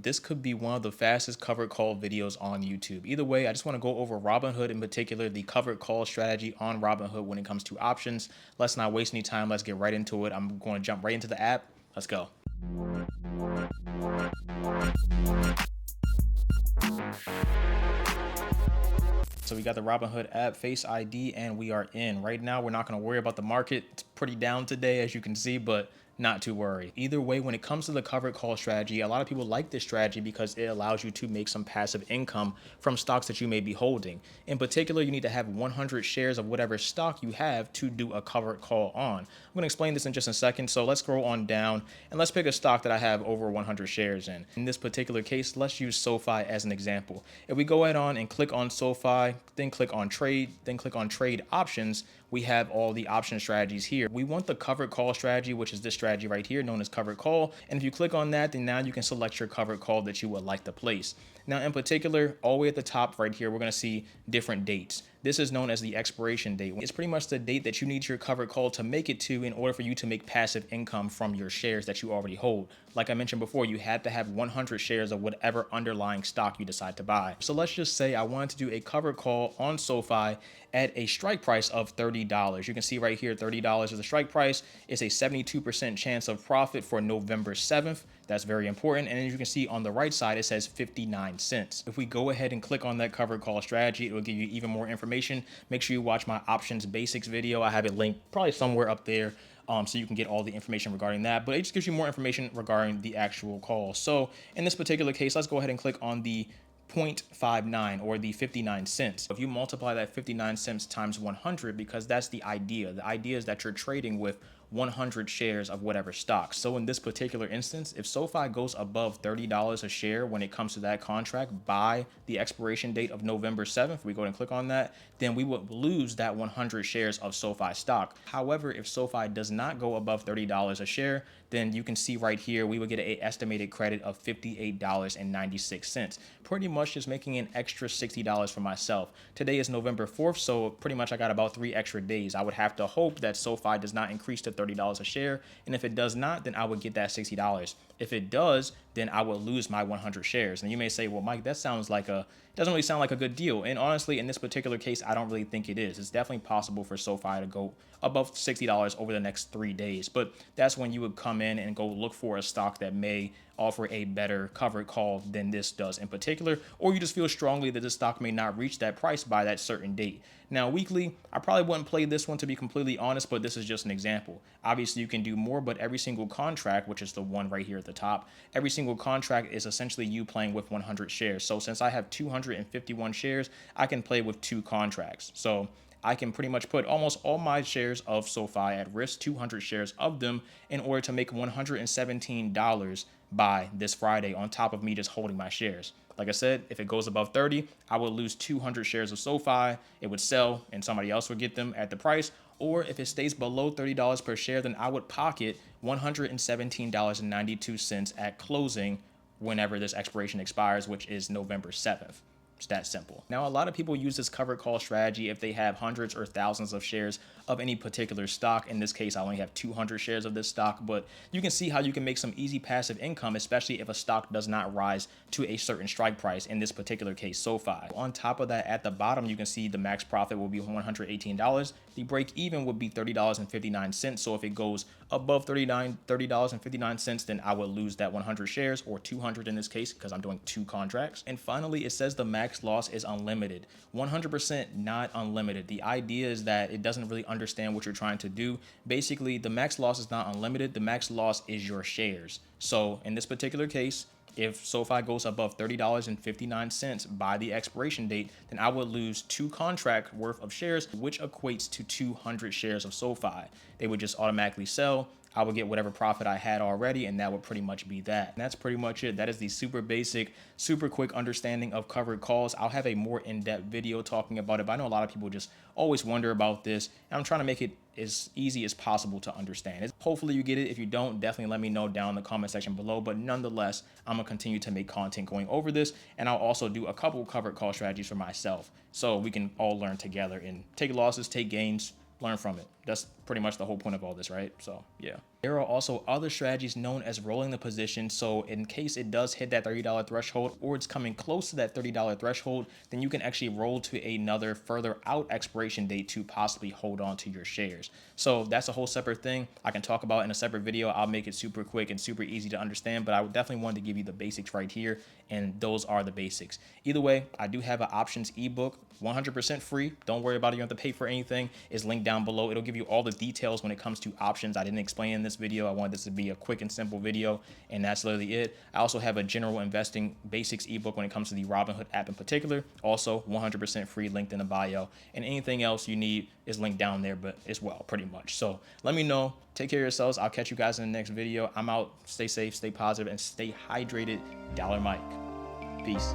This could be one of the fastest covered call videos on YouTube. Either way, I just want to go over Robinhood, in particular, the covered call strategy on Robinhood when it comes to options. Let's not waste any time. Let's get right into it. I'm going to jump right into the app. Let's go. So we got the Robinhood app, Face ID, and we are in. Right now, we're not going to worry about the market. It's pretty down today, as you can see, but not to worry. Either way, when it comes to the covered call strategy, a lot of people like this strategy because it allows you to make some passive income from stocks that you may be holding. In particular, you need to have 100 shares of whatever stock you have to do a covered call on. I'm going to explain this in just a second. So let's scroll on down and let's pick a stock that I have over 100 shares in. In this particular case, let's use SoFi as an example. If we go ahead on and click on SoFi, then click on trade, then click on trade options, we have all the option strategies here. We want the covered call strategy, which is this strategy right here known as covered call. And if you click on that, then now you can select your covered call that you would like to place. Now, in particular, all the way at the top right here, we're going to see different dates. This is known as the expiration date. It's pretty much the date that you need your covered call to make it to in order for you to make passive income from your shares that you already hold. Like I mentioned before, you had to have 100 shares of whatever underlying stock you decide to buy. So let's just say I wanted to do a covered call on SoFi at a strike price of $30. You can see right here, $30 is the strike price. It's a 72% chance of profit for November 7th. That's very important. And as you can see on the right side, it says 59 cents. If we go ahead and click on that covered call strategy, it will give you even more information. Make sure you watch my options basics video. I have it linked probably somewhere up there. So you can get all the information regarding that, but it just gives you more information regarding the actual call. So in this particular case, let's go ahead and click on the 0.59 or the 59 cents. If you multiply that 59 cents times 100, because that's the idea. The idea is that you're trading with 100 shares of whatever stock. So in this particular instance, if SoFi goes above $30 a share when it comes to that contract by the expiration date of November 7th, we go and click on that, then we would lose that 100 shares of SoFi stock. However, if SoFi does not go above $30 a share, then you can see right here, we would get an estimated credit of $58.96. Pretty much just making an extra $60 for myself. Today is November 4th, so pretty much I got about 3 extra days. I would have to hope that SoFi does not increase to $30 a share. And if it does not, then I would get that $60. If it does, then I would lose my 100 shares. And you may say, well, Mike, that sounds like doesn't really sound like a good deal. And honestly, in this particular case, I don't really think it is. It's definitely possible for SoFi to go above $60 over the next 3 days. But that's when you would come in and go look for a stock that may offer a better covered call than this does in particular, or you just feel strongly that the stock may not reach that price by that certain date. Now, weekly, I probably wouldn't play this one to be completely honest, but this is just an example. Obviously, you can do more, but every single contract, which is the one right here at the top, every single contract is essentially you playing with 100 shares. So since I have 251 shares, I can play with 2 contracts. So I can pretty much put almost all my shares of SoFi at risk, 200 shares of them, in order to make $117 by this Friday on top of me just holding my shares. Like I said, if it goes above 30, I would lose 200 shares of SoFi. It would sell and somebody else would get them at the price. Or if it stays below $30 per share, then I would pocket $117.92 at closing whenever this expiration expires, which is November 7th. It's that simple. Now, a lot of people use this covered call strategy if they have hundreds or thousands of shares of any particular stock. In this case, I only have 200 shares of this stock, but you can see how you can make some easy passive income, especially if a stock does not rise to a certain strike price, in this particular case, SoFi. On top of that, at the bottom, you can see the max profit will be $118. The break even would be $30.59. So if it goes above $30.59, then I would lose that 100 shares, or 200 in this case, because I'm doing 2 contracts. And finally, it says the max loss is unlimited. 100% not unlimited. The idea is that it doesn't really understand what you're trying to do. Basically, the max loss is not unlimited. The max loss is your shares. So in this particular case, if SoFi goes above $30.59 by the expiration date, then I would lose 2 contract worth of shares, which equates to 200 shares of SoFi. They would just automatically sell. I would get whatever profit I had already, and that would pretty much be that. And that's pretty much it. That is the super basic, super quick understanding of covered calls. I'll have a more in-depth video talking about it, but I know a lot of people just always wonder about this, and I'm trying to make it as easy as possible to understand. Hopefully you get it. If you don't, definitely let me know down in the comment section below. But nonetheless, I'm gonna continue to make content going over this, and I'll also do a couple covered call strategies for myself, so we can all learn together and take losses, take gains, learn from it. That's pretty much the whole point of all this, right? So yeah. There are also other strategies known as rolling the position. So in case it does hit that $30 threshold, or it's coming close to that $30 threshold, then you can actually roll to another further out expiration date to possibly hold on to your shares. So that's a whole separate thing I can talk about in a separate video. I'll make it super quick and super easy to understand, but I would definitely want to give you the basics right here, and those are the basics. Either way, I do have an options ebook, 100% free. Don't worry about it. You don't have to pay for anything. It's linked down below. It'll give you all the details when it comes to options. I didn't explain in this video. I wanted this to be a quick and simple video, and that's literally it. I also have a general investing basics ebook when it comes to the Robinhood app in particular. Also 100% free, linked in the bio, and anything else you need is linked down there, but as well, pretty much. So let me know. Take care of yourselves. I'll catch you guys in the next video. I'm out. Stay safe, stay positive, and stay hydrated. Dollar Mike. Peace.